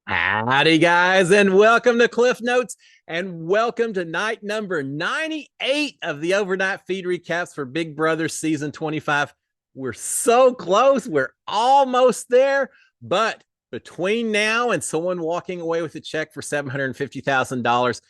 Howdy, guys, and welcome to Cliff Notes, and welcome to night number 98 of the overnight feed recaps for Big Brother season 25. We're so close, we're almost there, but between now and someone walking away with a check for $750,000,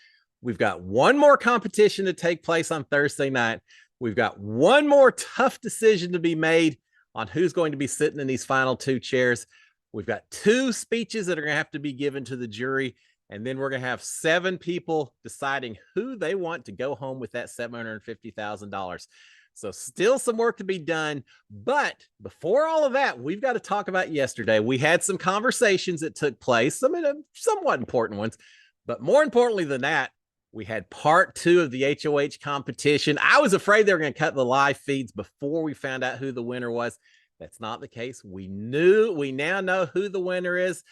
we've got one more competition to take place on Thursday night. We've got one more tough decision to be made on who's going to be sitting in these final two chairs. We've got two speeches that are going to have to be given to the jury, and then we're going to have seven people deciding who they want to go home with that $750,000. So still some work to be done. But before all of that, we've got to talk about yesterday. We had some conversations that took place, some of them somewhat important ones, but more importantly than that, we had part two of the HOH competition. I was afraid they were going to cut the live feeds before we found out who the winner was. That's not the case. We now know who the winner is.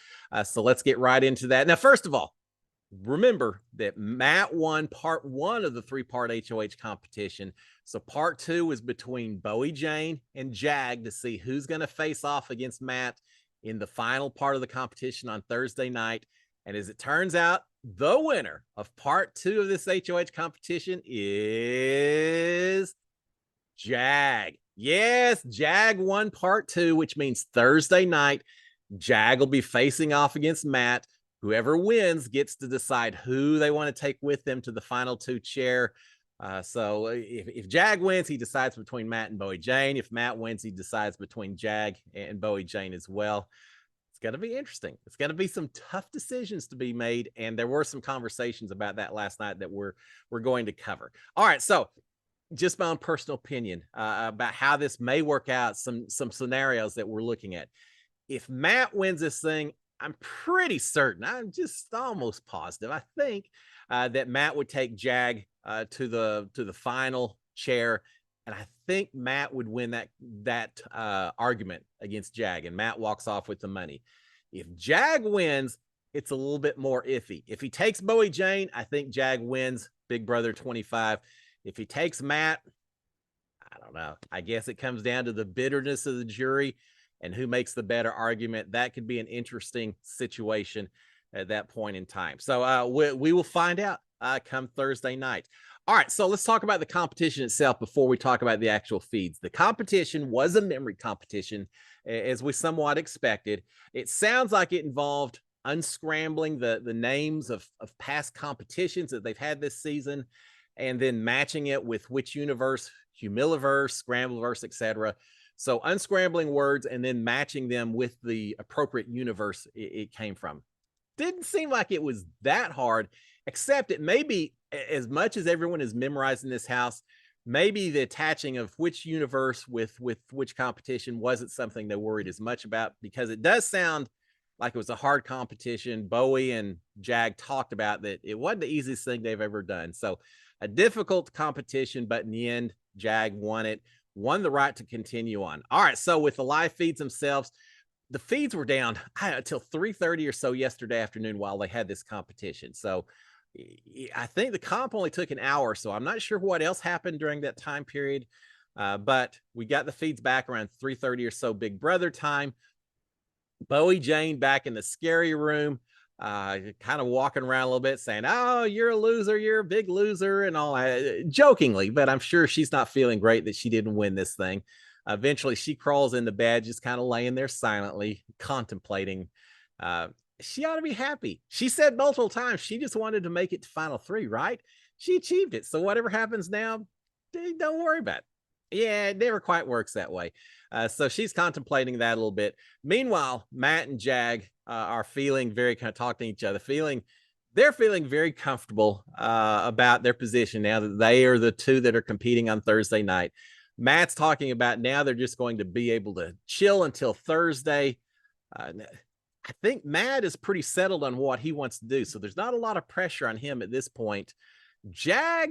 So let's get right into that. Now, first of all, remember that Matt won part one of the three-part HOH competition. So part two was between Bowie Jane and Jag to see who's going to face off against Matt in the final part of the competition on Thursday night. And as it turns out, the winner of part two of this HOH competition is Jag. Yes, Jag won part two, which means Thursday night, Jag will be facing off against Matt. Whoever wins gets to decide who they want to take with them to the final two chair. So if Jag wins, he decides between Matt and Bowie Jane. If Matt wins, he decides between Jag and Bowie Jane as well. It's going to be interesting. It's going to be some tough decisions to be made, and there were some conversations about that last night that we're going to cover. All right, so just my own personal opinion about how this may work out, some scenarios that we're looking at. If Matt wins this thing, I'm pretty certain, I'm just almost positive, I think that Matt would take Jag to the final chair, and I think Matt would win that argument against Jag, and Matt walks off with the money. If Jag wins, it's a little bit more iffy. If he takes Bowie Jane, I think Jag wins Big Brother 25. If he takes Matt, I don't know. I guess it comes down to the bitterness of the jury and who makes the better argument. That could be an interesting situation at that point in time. So we will find out come Thursday night. All right, so let's talk about the competition itself before we talk about the actual feeds. The competition was a memory competition, as we somewhat expected. It sounds like it involved unscrambling the names of past competitions that they've had this season, and then matching it with which universe, Humillaverse, Scrambleverse, etc. So unscrambling words and then matching them with the appropriate universe it came from. Didn't seem like it was that hard, except it may be, as much as everyone is memorizing this house, maybe the attaching of which universe with which competition wasn't something they worried as much about, because it does sound like it was a hard competition. Bowie and Jag talked about that it wasn't the easiest thing they've ever done. So a difficult competition, but in the end, Jag won it, won the right to continue on. All right, so with the live feeds themselves, the feeds were down until 3:30 or so yesterday afternoon while they had this competition. So I think the comp only took an hour, so I'm not sure what else happened during that time period, but we got the feeds back around 3:30 or so Big Brother time. Bowie Jane back in the scary room, kind of walking around a little bit saying, "Oh, you're a loser, you're a big loser," and all that, jokingly, but I'm sure she's not feeling great that she didn't win this thing. Eventually she crawls in the bed, just kind of laying there silently contemplating. She ought to be happy. She said multiple times she just wanted to make it to final three, right? She achieved it, so whatever happens now, don't worry about it. Yeah, it never quite works that way. So she's contemplating that a little bit. Meanwhile, Matt and Jag are feeling very kind of talking to each other, they're feeling very comfortable about their position now that they are the two that are competing on Thursday night. Matt's talking about now they're just going to be able to chill until Thursday. I think Matt is pretty settled on what he wants to do, so there's not a lot of pressure on him at this point. Jag,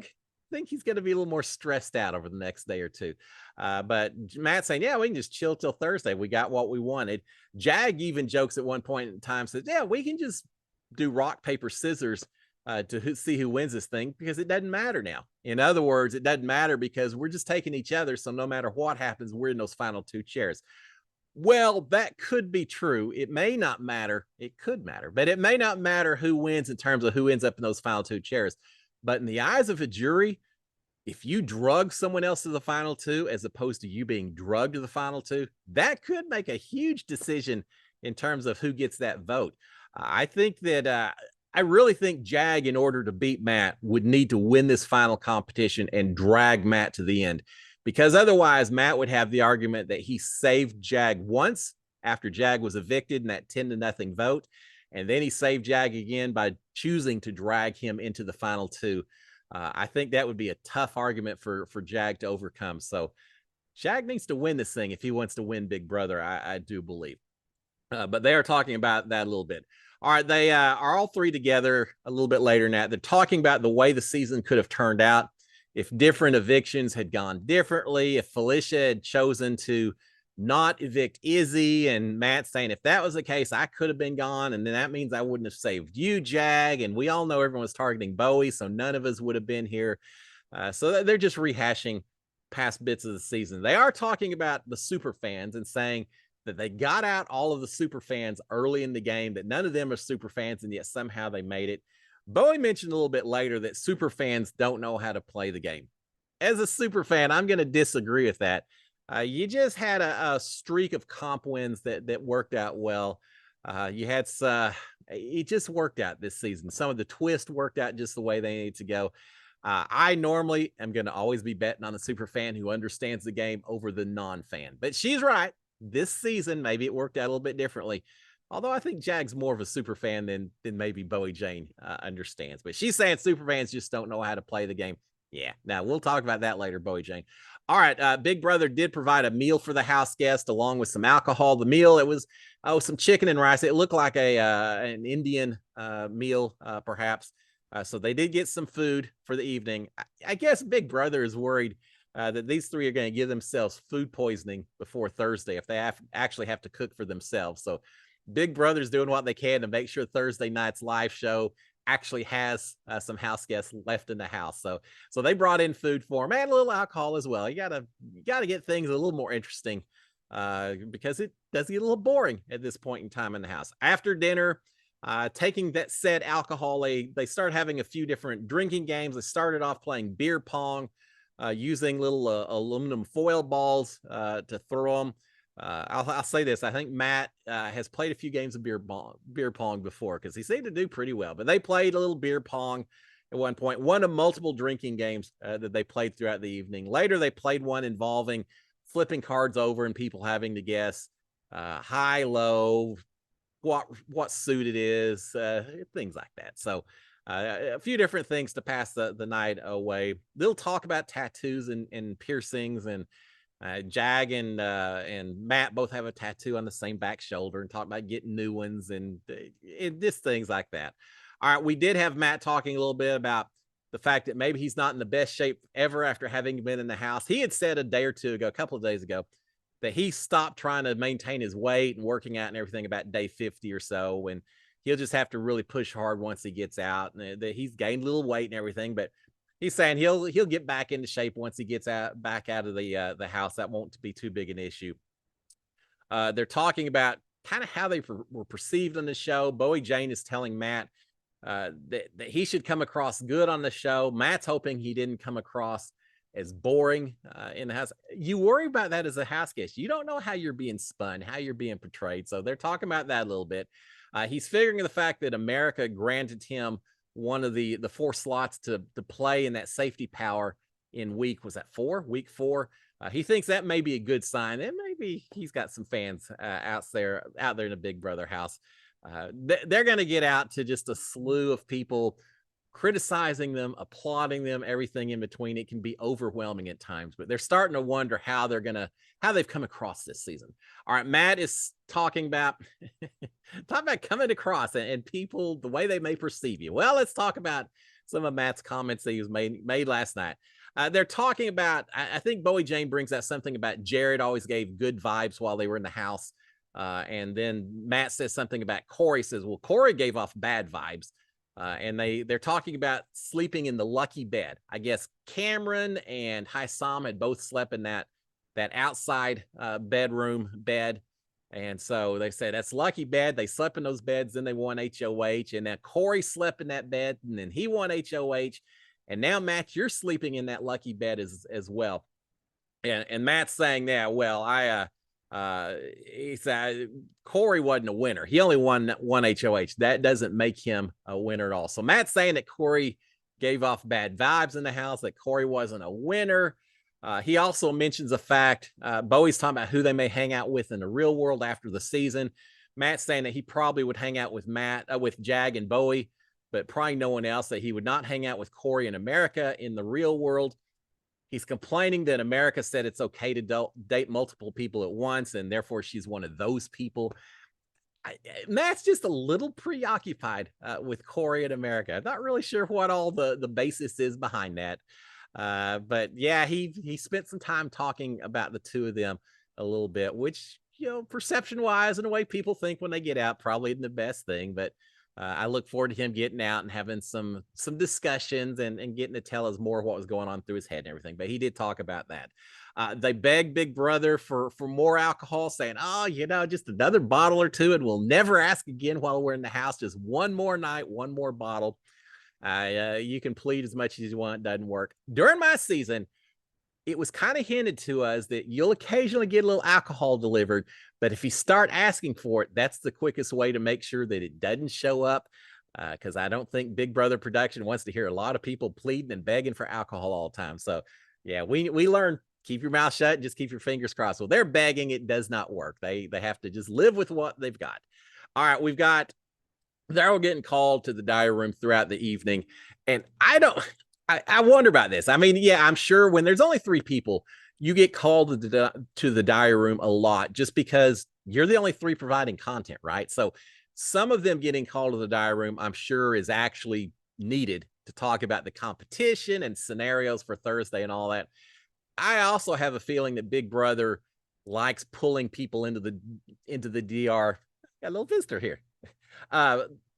I think he's going to be a little more stressed out over the next day or two. But Matt's saying, yeah, we can just chill till Thursday. We got what we wanted. Jag even jokes at one point in time, says, yeah, we can just do rock, paper, scissors to see who wins this thing, because it doesn't matter now. In other words, it doesn't matter because we're just taking each other. So no matter what happens, we're in those final two chairs. Well, that could be true. It may not matter. It could matter, but it may not matter who wins in terms of who ends up in those final two chairs. But in the eyes of a jury, if you drug someone else to the final two as opposed to you being drugged to the final two, that could make a huge decision in terms of who gets that vote. I think that I really think Jag, in order to beat Matt, would need to win this final competition and drag Matt to the end, because otherwise Matt would have the argument that he saved Jag once after Jag was evicted in that 10-0 vote, and then he saved Jag again by choosing to drag him into the final two. I think that would be a tough argument for Jag to overcome. So Jag needs to win this thing if he wants to win Big Brother, I do believe. But they are talking about that a little bit. All right, they are all three together a little bit later now. They're talking about the way the season could have turned out if different evictions had gone differently, if Felicia had chosen to not evict Izzy, and Matt saying, if that was the case, I could have been gone, and then that means I wouldn't have saved you, Jag. And we all know everyone was targeting Bowie, so none of us would have been here. So they're just rehashing past bits of the season. They are talking about the super fans and saying that they got out all of the super fans early in the game, that none of them are super fans, and yet somehow they made it. Bowie mentioned a little bit later that super fans don't know how to play the game. As a super fan, I'm going to disagree with that. You just had a streak of comp wins that worked out well. You had it just worked out this season. Some of the twists worked out just the way they need to go. I normally am going to always be betting on the super fan who understands the game over the non-fan, but she's right. This season, maybe it worked out a little bit differently. Although I think Jag's more of a super fan than maybe Bowie Jane understands. But she's saying super fans just don't know how to play the game. Yeah, now we'll talk about that later, Bowie Jane. All right, Big Brother did provide a meal for the house guest along with some alcohol. The meal, it was some chicken and rice. It looked like an Indian meal, perhaps. So they did get some food for the evening. I guess Big Brother is worried that these three are going to give themselves food poisoning before Thursday if they actually have to cook for themselves. So Big Brother's doing what they can to make sure Thursday night's live show actually has some house guests left in the house. So they brought in food for them and a little alcohol as well. You gotta get things a little more interesting because it does get a little boring at this point in time in the house. After dinner, taking that said alcohol, they started having a few different drinking games. They started off playing beer pong, using little aluminum foil balls to throw them. I'll say this. I think Matt has played a few games of beer pong before because he seemed to do pretty well. But they played a little beer pong at one point, one of multiple drinking games that they played throughout the evening. Later, they played one involving flipping cards over and people having to guess high, low, what suit it is, things like that. So a few different things to pass the night away. They'll talk about tattoos and piercings, and Jag and Matt both have a tattoo on the same back shoulder and talk about getting new ones and just things like that. All right, we did have Matt talking a little bit about the fact that maybe he's not in the best shape ever after having been in the house. He had said a couple of days ago, that he stopped trying to maintain his weight and working out and everything about day 50 or so, and he'll just have to really push hard once he gets out. And that he's gained a little weight and everything, but he's saying he'll get back into shape once he gets back out of the house. That won't be too big an issue. They're talking about kind of how they were perceived on the show. Bowie Jane is telling Matt that he should come across good on the show. Matt's hoping he didn't come across as boring in the house. You worry about that as a house guest. You don't know how you're being spun, how you're being portrayed. So they're talking about that a little bit. He's figuring the fact that America granted him one of the 4 slots to play in that safety power in week 4. He thinks that may be a good sign, and maybe he's got some fans out there in the Big Brother house. They're going to get out to just a slew of people criticizing them, applauding them, everything in between. It can be overwhelming at times, but they're starting to wonder how they've come across this season. All right, Matt is talking about coming across and people, the way they may perceive you. Well, let's talk about some of Matt's comments that he was made last night. They're talking about, I think Bowie Jane brings out something about Jared always gave good vibes while they were in the house. And then Matt says something about Corey, says, well, Corey gave off bad vibes. And they're talking about sleeping in the lucky bed. I guess Cameron and Haisam had both slept in that outside bedroom bed. And so they say that's lucky bed. They slept in those beds, then they won HOH. And then Corey slept in that bed, and then he won HOH. And now, Matt, you're sleeping in that lucky bed as well. And Matt's saying, yeah, well, he said Corey wasn't a winner. He only won HOH. That doesn't make him a winner at all. So Matt's saying that Corey gave off bad vibes in the house, that Corey wasn't a winner. He also mentions the fact Bowie's talking about who they may hang out with in the real world after the season. Matt's saying that he probably would hang out with with Jag and Bowie, but probably no one else, that he would not hang out with Corey and America in the real world. He's complaining that America said it's okay to date multiple people at once, and therefore she's one of those people. Matt's just a little preoccupied with Corey and America. I'm not really sure what all the basis is behind that. But yeah, he spent some time talking about the two of them a little bit, which, perception wise and the way people think when they get out, probably isn't the best thing. But I look forward to him getting out and having some discussions and getting to tell us more what was going on through his head and everything. But he did talk about that. They begged Big Brother for more alcohol, saying, oh, just another bottle or two, and we'll never ask again while we're in the house. Just one more night, one more bottle. You can plead as much as you want. It doesn't work. During my season, it was kind of hinted to us that you'll occasionally get a little alcohol delivered, but if you start asking for it, that's the quickest way to make sure that it doesn't show up. Because I don't think Big Brother production wants to hear a lot of people pleading and begging for alcohol all the time. So yeah, we learned, keep your mouth shut and just keep your fingers crossed. Well, they're begging, it does not work. They have to just live with what they've got. All right, we've got they're all getting called to the diary room throughout the evening. And I wonder about this. I mean, yeah, I'm sure when there's only 3 people, you get called to the diary room a lot just because you're the only 3 providing content, right? So some of them getting called to the diary room, I'm sure, is actually needed to talk about the competition and scenarios for Thursday and all that. I also have a feeling that Big Brother likes pulling people into the DR. Got a little visitor here.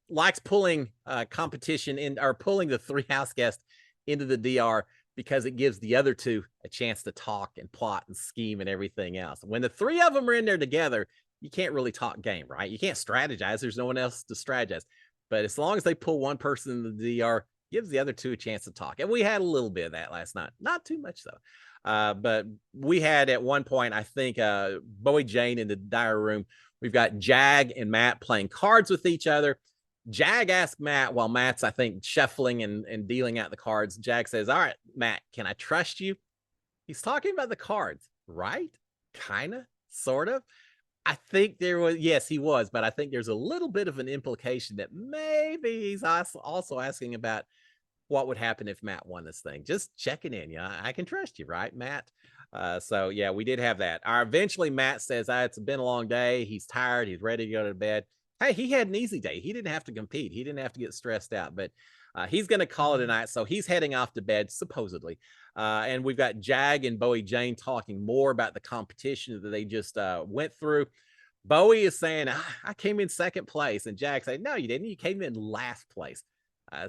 Likes pulling competition in, or pulling the 3 house guests into the DR, because it gives the other 2 a chance to talk and plot and scheme and everything else. When the 3 of them are in there together, you can't really talk game, right? You can't strategize. There's no one else to strategize. But as long as they pull one person in the DR, gives the other 2 a chance to talk. And we had a little bit of that last night. Not too much, though. But we had at one point, I think, Bowie Jane in the diary room. We've got Jag and Matt playing cards with each other. Jag asked Matt, while Matt's, I think, shuffling and dealing out the cards, Jag says, all right, Matt, can I trust you? He's talking about the cards, right? Kind of, sort of. I think there was, yes, he was, but I think there's a little bit of an implication that maybe he's also asking about what would happen if Matt won this thing. Just checking in. I can trust you, right, Matt? So yeah, we did have that. Eventually Matt says, it's been a long day. He's tired. He's ready to go to bed. Hey, he had an easy day. He didn't have to compete. He didn't have to get stressed out, but he's going to call it a night. So he's heading off to bed, supposedly. And we've got Jag and Bowie Jane talking more about the competition that they just went through. Bowie is saying, I came in second place. And Jag saying, no, you didn't. You came in last place.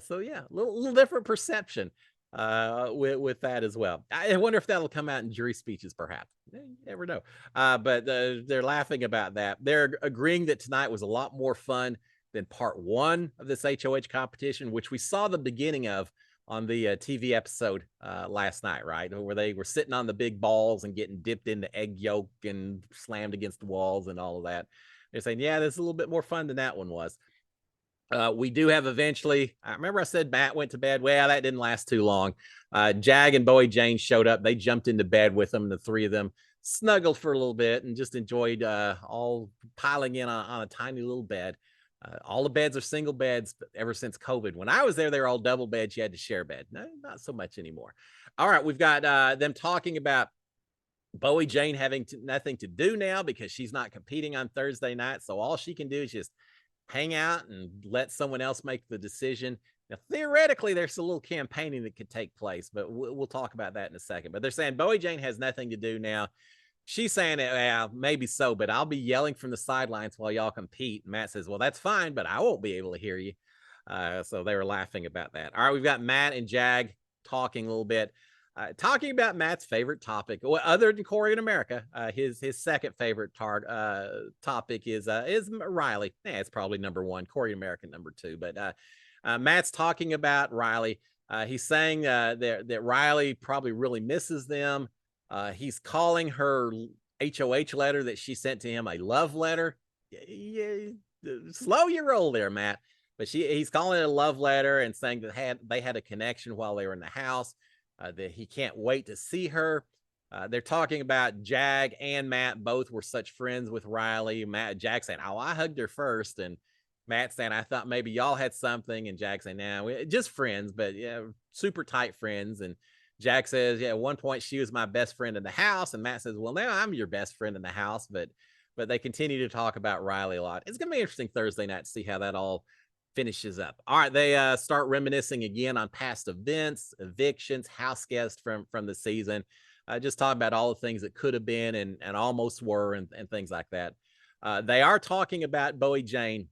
So yeah, a little different perception with that as well. I wonder if that'll come out in jury speeches, perhaps. You never know. But they're laughing about that. They're agreeing that tonight was a lot more fun than part 1 of this HOH competition, which we saw the beginning of on the TV episode last night, right? Where they were sitting on the big balls and getting dipped into egg yolk and slammed against the walls and all of that. They're saying, yeah, this is a little bit more fun than that one was. We do have eventually, I remember I said Matt went to bed. Well, that didn't last too long. Jag and Bowie Jane showed up. They jumped into bed with them. The 3 of them snuggled for a little bit and just enjoyed all piling in on a tiny little bed. All the beds are single beds ever since COVID. When I was there, they were all double beds. You had to share a bed. No, not so much anymore. All right, we've got them talking about Bowie Jane having nothing to do now because she's not competing on Thursday night. So all she can do is just hang out and let someone else make the decision. Now, theoretically, there's a little campaigning that could take place, but we'll talk about that in a second. But they're saying Bowie Jane has nothing to do now. She's saying, well, maybe so, but I'll be yelling from the sidelines while y'all compete. And Matt says, well, that's fine, but I won't be able to hear you. So they were laughing about that. All right, we've got Matt and Jag talking a little bit. talking about Matt's favorite topic, well, other than Corey in America, his second favorite topic is Riley. It's probably number one. Corey in America number two. But Matt's talking about Riley. He's saying that Riley probably really misses them. He's calling her HOH letter that she sent to him a love letter. Yeah, slow your roll there, Matt. But he's calling it a love letter and saying that they had a connection while they were in the house. That he can't wait to see her. They're talking about Jag and Matt both were such friends with Riley. Jag saying, "Oh, I hugged her first," and Matt saying, "I thought maybe y'all had something," and Jag saying, "No, just friends, but yeah, super tight friends." And Jag says, "Yeah, at one point she was my best friend in the house," and Matt says, "Well, now I'm your best friend in the house." But they continue to talk about Riley a lot. It's gonna be interesting Thursday night to see how that all finishes up. All right, they start reminiscing again on past events, evictions, house guests from the season. Just talking about all the things that could have been and almost were and things like that. They are talking about Bowie Jane,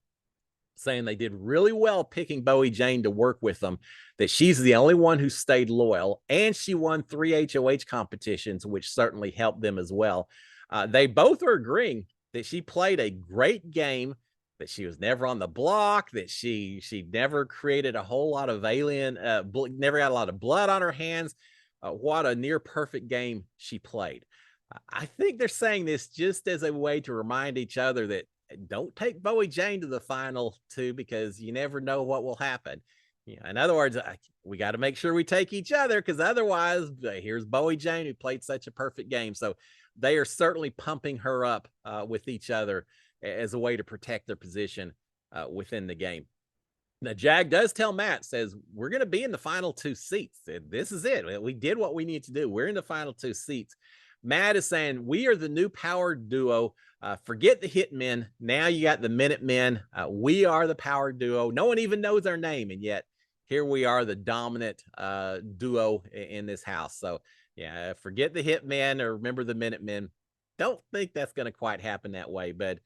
saying they did really well picking Bowie Jane to work with them, that she's the only one who stayed loyal, and she won 3 HOH competitions, which certainly helped them as well. They both are agreeing that she played a great game, that she was never on the block, that she never created a whole lot of never got a lot of blood on her hands. What a near perfect game she played. I think they're saying this just as a way to remind each other that don't take Bowie Jane to the final two, because you never know what will happen. In other words, we got to make sure we take each other, because otherwise, here's Bowie Jane who played such a perfect game. So they are certainly pumping her up with each other as a way to protect their position within the game. Now, Jag does tell Matt, says, "We're going to be in the final 2 seats. This is it. We did what we need to do. We're in the final 2 seats." Matt is saying, "We are the new power duo. Forget the Hitmen. Now you got the Minutemen. We are the power duo. No one even knows our name, and yet here we are, the dominant duo in this house." So, yeah, forget the Hitmen or remember the Minutemen. Don't think that's going to quite happen that way, but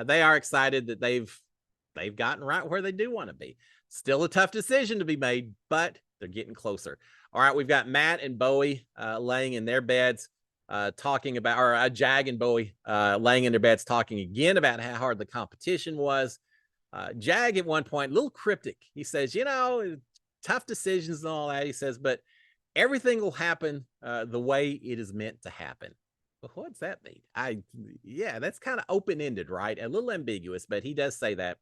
they are excited that they've gotten right where they do want to be. Still a tough decision to be made, but they're getting closer. All right, we've got Matt and Bowie laying in their beds, talking about, or Jag and Bowie laying in their beds, talking again about how hard the competition was. Jag at one point, a little cryptic. He says, tough decisions and all that. He says, but everything will happen the way it is meant to happen. What's that mean? That's kind of open-ended, right? A little ambiguous, but he does say that.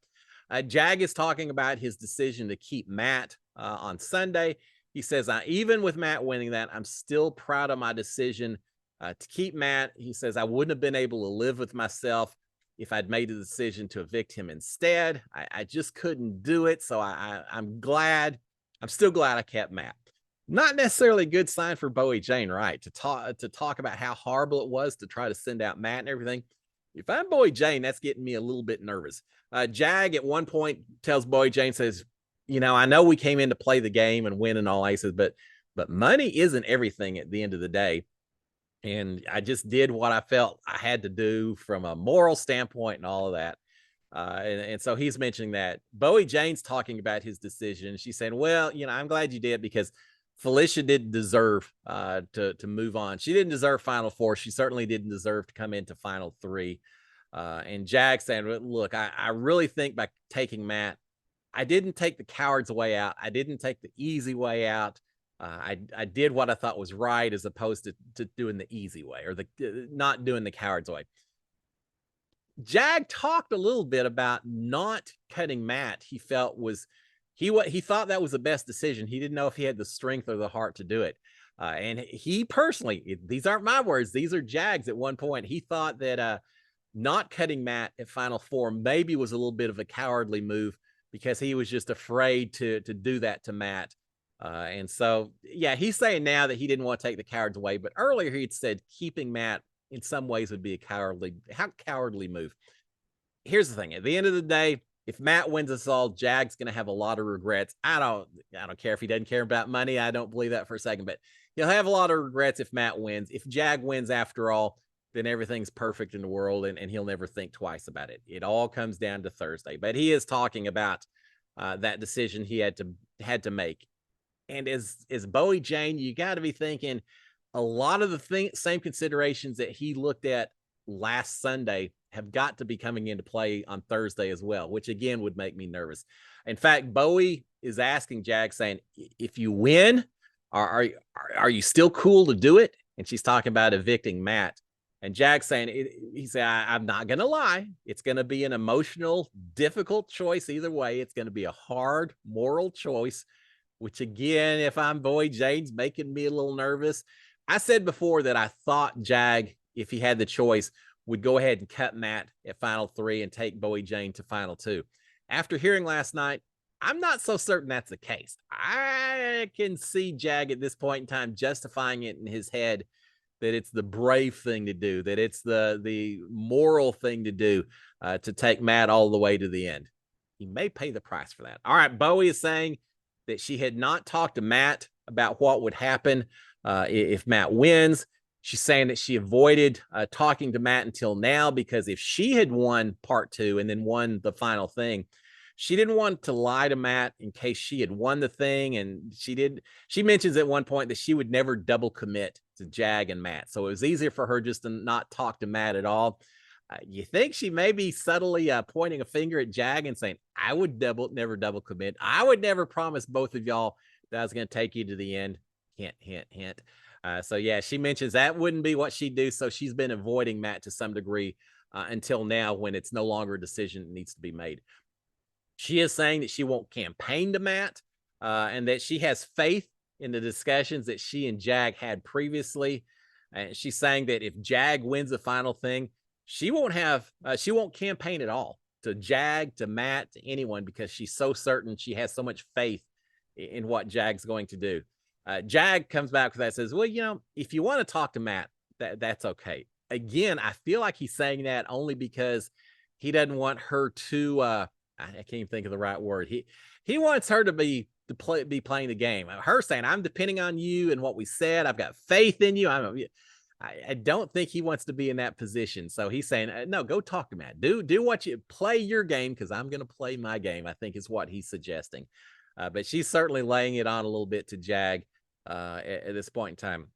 Jag is talking about his decision to keep Matt on Sunday. He says, even with Matt winning that, I'm still proud of my decision to keep Matt. He says, I wouldn't have been able to live with myself if I'd made a decision to evict him instead. I just couldn't do it. So I'm still glad I kept Matt. Not necessarily a good sign for Bowie Jane, right? To talk about how horrible it was to try to send out Matt and everything. If I'm Bowie Jane, that's getting me a little bit nervous. Jag at one point tells Bowie Jane, says, I know we came in to play the game and win and all aces, but money isn't everything at the end of the day. And I just did what I felt I had to do from a moral standpoint and all of that. And so he's mentioning that. Bowie Jane's talking about his decision. She's saying, well, I'm glad you did, because Felicia didn't deserve to move on. She didn't deserve Final Four. She certainly didn't deserve to come into Final 3. And Jag saying, look, I really think by taking Matt, I didn't take the coward's way out. I didn't take the easy way out. I did what I thought was right, as opposed to doing the easy way, or not doing the coward's way. Jag talked a little bit about not cutting Matt. He felt he thought that was the best decision. He didn't know if he had the strength or the heart to do it. And he personally, these aren't my words, these are Jag's. At one point, he thought that not cutting Matt at Final Four maybe was a little bit of a cowardly move, because he was just afraid to do that to Matt. And so, yeah, he's saying now that he didn't want to take the coward's way, but earlier he'd said keeping Matt in some ways would be a cowardly move. Here's the thing. At the end of the day, if Matt wins us all, Jag's going to have a lot of regrets. I don't care if he doesn't care about money. I don't believe that for a second, but he'll have a lot of regrets if Matt wins. If Jag wins after all, then everything's perfect in the world, and he'll never think twice about it. It all comes down to Thursday. But he is talking about that decision he had to make. And as Bowie Jane, you got to be thinking a lot of the same considerations that he looked at last Sunday have got to be coming into play on Thursday as well, which again would make me nervous. In fact, Bowie is asking Jag, saying, if you win, are you still cool to do it? And she's talking about evicting Matt. And Jag saying, he said, I'm not going to lie. It's going to be an emotional, difficult choice either way. It's going to be a hard moral choice, which again, if I'm Bowie Jane's making me a little nervous. I said before that I thought Jag, if he had the choice, would go ahead and cut Matt at final 3 and take Bowie Jane to final 2. After hearing last night, I'm not so certain that's the case. I can see Jag at this point in time justifying it in his head that it's the brave thing to do, that it's the moral thing to do, to take Matt all the way to the end. He may pay the price for that. All right, Bowie is saying that she had not talked to Matt about what would happen if Matt wins. She's saying that she avoided talking to Matt until now because if she had won part 2 and then won the final thing, she didn't want to lie to Matt in case she had won the thing. And she mentions at one point that she would never double commit to Jag and Matt. So it was easier for her just to not talk to Matt at all. You think she may be subtly pointing a finger at Jag and saying, I would never double commit. I would never promise both of y'all that I was going to take you to the end. Hint, hint, hint. So yeah, she mentions that wouldn't be what she'd do. So she's been avoiding Matt to some degree until now, when it's no longer a decision that needs to be made. She is saying that she won't campaign to Matt and that she has faith in the discussions that she and Jag had previously. And she's saying that if Jag wins the final thing, she won't campaign at all to Jag, to Matt, to anyone, because she's so certain, she has so much faith in what Jag's going to do. Jag comes back with that, says, well, if you want to talk to Matt, that's okay. Again, I feel like he's saying that only because he doesn't want her to, I can't even think of the right word. He wants her to be playing the game. Her saying, I'm depending on you and what we said. I've got faith in you. I don't think he wants to be in that position. So he's saying, no, go talk to Matt. Do what you play your game, because I'm going to play my game, I think is what he's suggesting. But she's certainly laying it on a little bit to Jag at this point in time.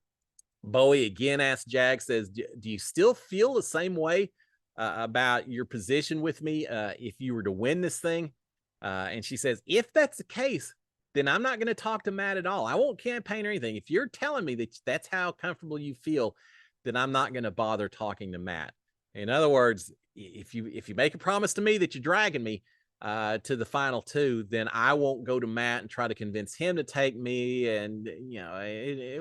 Bowie again asks Jag, says, do you still feel the same way about your position with me if you were to win this thing? And she says, if that's the case, then I'm not going to talk to Matt at all. I won't campaign or anything. If you're telling me that that's how comfortable you feel, then I'm not going to bother talking to Matt. In other words, if you make a promise to me that you're dragging me to the final 2, then I won't go to Matt and try to convince him to take me. And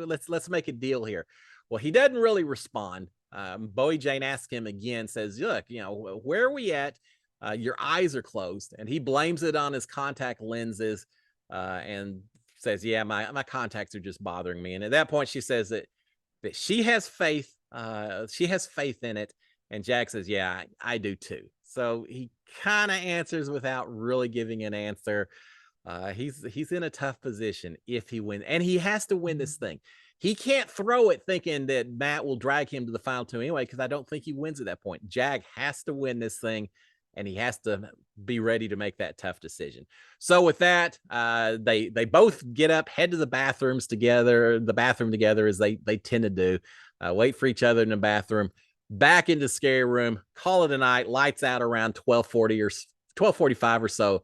let's make a deal here. Well, he doesn't really respond. Bowie Jane asks him again, says, look, where are we at? Your eyes are closed. And he blames it on his contact lenses and says, yeah, my contacts are just bothering me. And at that point, she says that she has faith. She has faith in it. And Jag says, yeah, I do too. So he kind of answers without really giving an answer. He's in a tough position if he wins, and he has to win this thing. He can't throw it thinking that Matt will drag him to the final 2 anyway, because I don't think he wins at that point. Jag has to win this thing, and he has to be ready to make that tough decision. So with that, they both get up, head to the bathroom together, as they tend to do, wait for each other in the bathroom, back into the scary room, call it a night, lights out around 12:40 or 12:45 or so,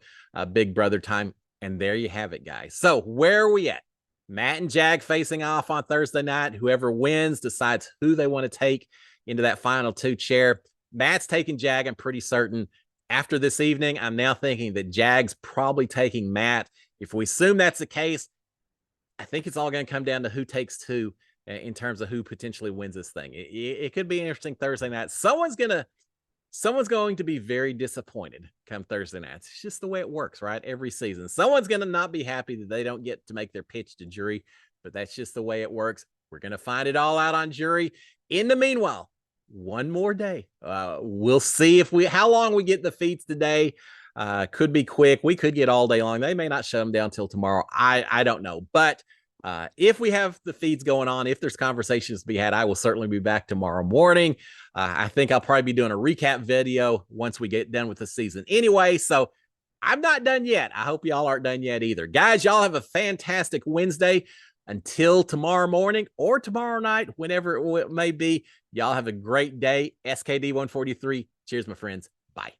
Big Brother time. And there you have it, guys. So where are we at? Matt and Jag facing off on Thursday night. Whoever wins decides who they want to take into that final 2 chair. Matt's taking Jag, I'm pretty certain. After this evening, I'm now thinking that Jag's probably taking Matt. If we assume that's the case, I think it's all going to come down to who takes 2 in terms of who potentially wins this thing. It could be an interesting Thursday night. Someone's going to be very disappointed come Thursday night. It's just the way it works, right? Every season. Someone's going to not be happy that they don't get to make their pitch to jury, but that's just the way it works. We're going to find it all out on jury. In the meanwhile, one more day. We'll see how long we get the feeds today. Could be quick. We could get all day long. They may not shut them down till tomorrow. I don't know. But if we have the feeds going on, if there's conversations to be had, I will certainly be back tomorrow morning. I think I'll probably be doing a recap video once we get done with the season anyway. So I'm not done yet. I hope y'all aren't done yet either. Guys, y'all have a fantastic Wednesday. Until tomorrow morning or tomorrow night, whenever it may be, y'all have a great day. SKD 143. Cheers, my friends. Bye.